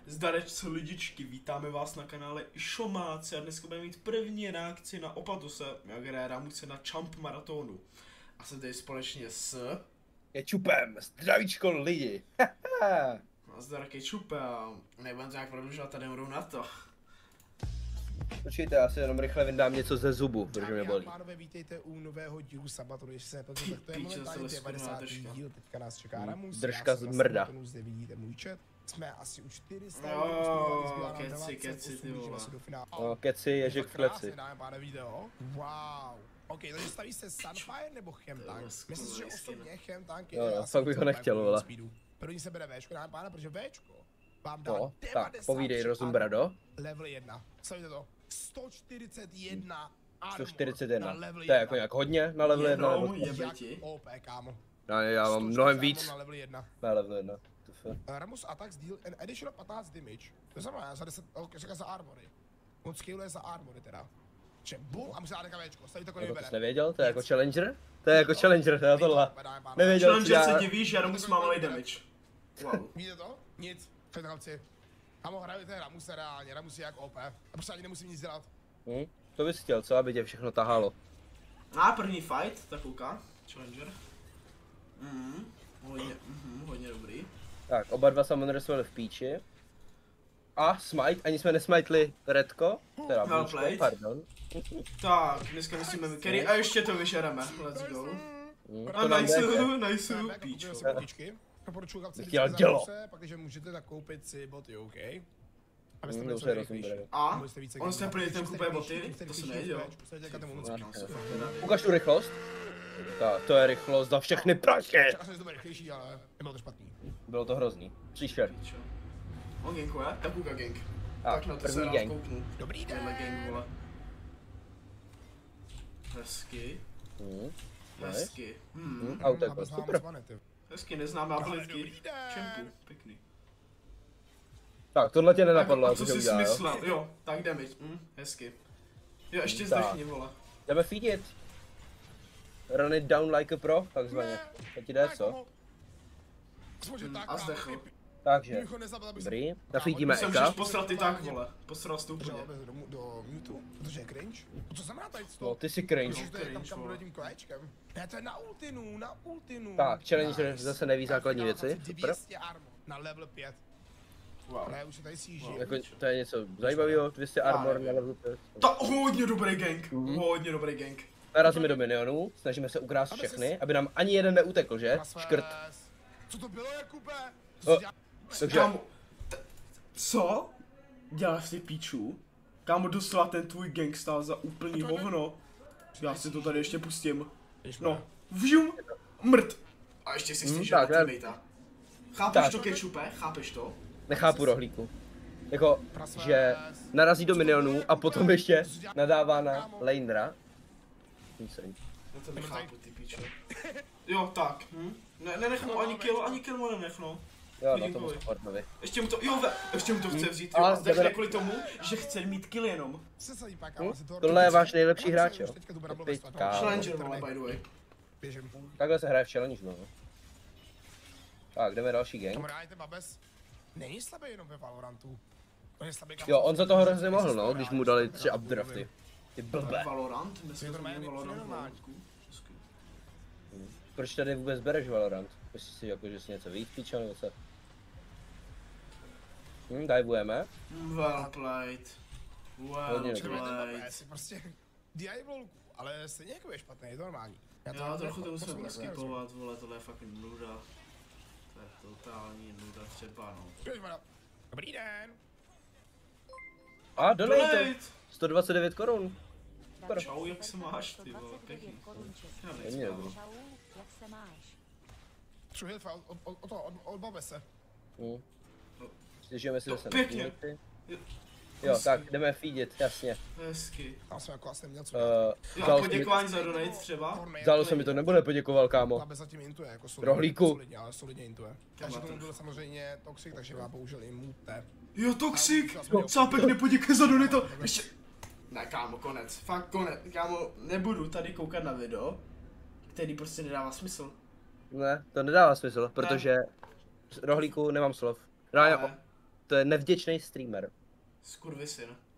Zdarečco lidičky, vítáme vás na kanále Šomáci a dneska budeme mít první reakci na Opatuse, jak hraje Ramuse na Champ maratonu. A jsem tady společně s... Kečupem, zdravíčko lidi. Nazdar Kečupe a nebudem to nějak prodlužovat, tady jdou na to. Počkejte, já si jenom rychle vyndám něco ze zubu, protože mě bolí. Pánové, vítejte u nového dílu Sabatoru, jestli se nepletu, tak to je momentálně 90. díl, teďka nás čeká Ramus. Držka z mrda. Zde vidíte můj chat. Jsme asi u 400. Keci, ty vole. No, keci, ježek v kleci. Dáme pánové video. Wow. OK, takže staví se Sunfire nebo Chemtank? Myslím si, že osobně Chemtank je... Jo, fakt bych ho nechtěl, vole. První se bere Včko, dáme pána, protože Včko vám dá No, 90. tak, povídej, Rozumbrado. Level 1. Sledujte to. 141 armor 141, na level to je jako nějak hodně na level 1 nebo... jebe ti. OP, kámo. Já mám mnohem víc Na level 1. na level 1. Ramus attacks deal an additional 15 damage. To znamená za 10, říká za armory. On scaluje za armory teda. Že bum a musí dát Včko, staví to Jako vybere. to jsi nevěděl? To je jako challenger? To je jako challenger, to je tohle. Nevěděl Challenger jsi, se já... diví, že Ramus má malý damage. Wow. Vidíte to? Nic. Předchalci. Kámo, hrajete Ramuse reálně, Ramus je jak OP. A prostě ani nemusím nic dělat. To bys chtěl, co? Aby tě všechno tahalo. A první fight, tak kouká. Challenger. Hodně dobrý. Tak, oba dva Summoners byli v píči. A smite, ani jsme nesmitli Redko. Teda Well Bíčko, played. pardon. Tak, dneska musíme carry a ještě to vyžereme. Let's go. A To nám nice, jde. píčo. Doporučuji kapci Chtěl vždycky dělo. za Ramuse, pak když můžete tak koupit si boty, OK? Abyste byli Dobře, co nejrychlejší. rozumím. A? Můžete více On se gamovat. prý ten Čím kupuje jste boty? rychlejší, To čím jsem jste nevěděl. rychlejší, jste dělat tomu moc pěkně. Ukaž tu rychlost. Tak, to je rychlost za všechny prachy. Čas jsem to byl rychlejší, ale nebylo to špatný. Bylo to hrozný. Příšer. Píčo. On gankuje? Tak kouká gank. Tak, Tak na to první se rád gank. kouknu. Dobrý Tenhle den. gang, vole. Hezky. Nice. Hezky. Auto, super. Hezky, neznámá abilitky. Dobrý den. Čempu, pěkný. Tak, tohle tě nenapadlo, A co co tě jsi udělal, jo? smyslel? Jo, tak damage. Hezky. Jo, ještě Tak. zdechni, vole. Jdeme feedit. Run it down like a pro, takzvaně. To ti jde, co? A zdechl. Takže, dobrý. Nafeedíme Se Eka. můžeš posrat i tak, vole. Posral jsi to úplně. Do mutu, protože je cringe. Co znamená tady to? No, ty si cringe. Že to je tam kam bude tím kolečkem. Ne, to je na ultinu. Tak, challenger zase neví základní věci. Super. 200 armor na level 5. Wow. Ne, už se tady síží. Jako, to je něco zajímavého, 200 armor na level 5. To hodně dobrý gang. Hodně dobrý gang. Narazíme do minionů, snažíme se ukrást všechny, aby nám ani jeden neutekl, že? Škrt. Co to bylo, Jakube? O, takže, Kámo, co? Děláš si píču? Kámo, doslova ten tvůj gang stál za úplný hovno. Já si to tady ještě pustím. No, vžum, mrt. A ještě si stěžil na tak, ne. teammatea. Chápeš Tak. to, Kečupe? Chápeš to? nechápu rohlíku. Jako, že narazí do minionů a potom ještě nadává na lanera. Insane. Já to nechápu, ty píčo. Jo, tak. Nenechnu ani kill mu nenechnu. Jo, na tom Sportnovi. Ještě mu to, ještě mu to chce vzít, jo, Ale a zdechne jdeme- kvůli tomu, že chce mít kill jenom. Tohle je váš nejlepší hráč, jo? Kámo. Challenger, vole, by the way. Běžím. Takhle se hraje v challenge, no. Tak, jdeme další gang. Kamarádi, ten Babes není slabý jenom ve Valorantu. On je slabý, Jo, on za toho hrozně mohl, no, když mu dali 3 updrafty. Ty blbe. Valorant, dneska Je to jsme měli normálně Valorant v normální. Valorantku. Hezky. Proč tady vůbec bereš Valorant? Myslíš si jako, že si něco víc píčo, nebo co? Divujeme. Well played. Well Hodně Čekaj, ten played. Babes je prostě diabolku, ale stejně jako je špatný, je to normální. Já trochu to musím Poslouchej, skipovat, vole, tohle je fucking nuda. To je totální nuda třeba, no. Dobrý den. A donate! Donate! 129 korun. Super. Čau, jak se máš, ty vole, pěkný. Já Není nejspráva. dobrý. Čau, jak se máš? Třuhilfa od Babese. Stěžujeme si Jo, zase na pěkně. teammaty. Jo, Jo, tak jdeme feedit, jasně. Hezky. Tam jsem jako asi neměl co Jo, a Vzal jsi mi- poděkování za donate třeba. Vzalo se mi to, nebo nepoděkoval, kámo. Babes zatím intuje, jako Rohlíku. solidně, ale solidně intuje. Takže tomu byl samozřejmě toxic, takže má bohužel i mute. Jo, Toxic! Cápek nepoděkuje za donate. Ještě... Ne, kámo, konec. Fakt konec. Kámo, nebudu tady koukat na video, který prostě nedává smysl. Ne, to nedává smysl, protože rohlíku nemám slov. Ráně, Ale To je nevděčný streamer. Skurvysyn.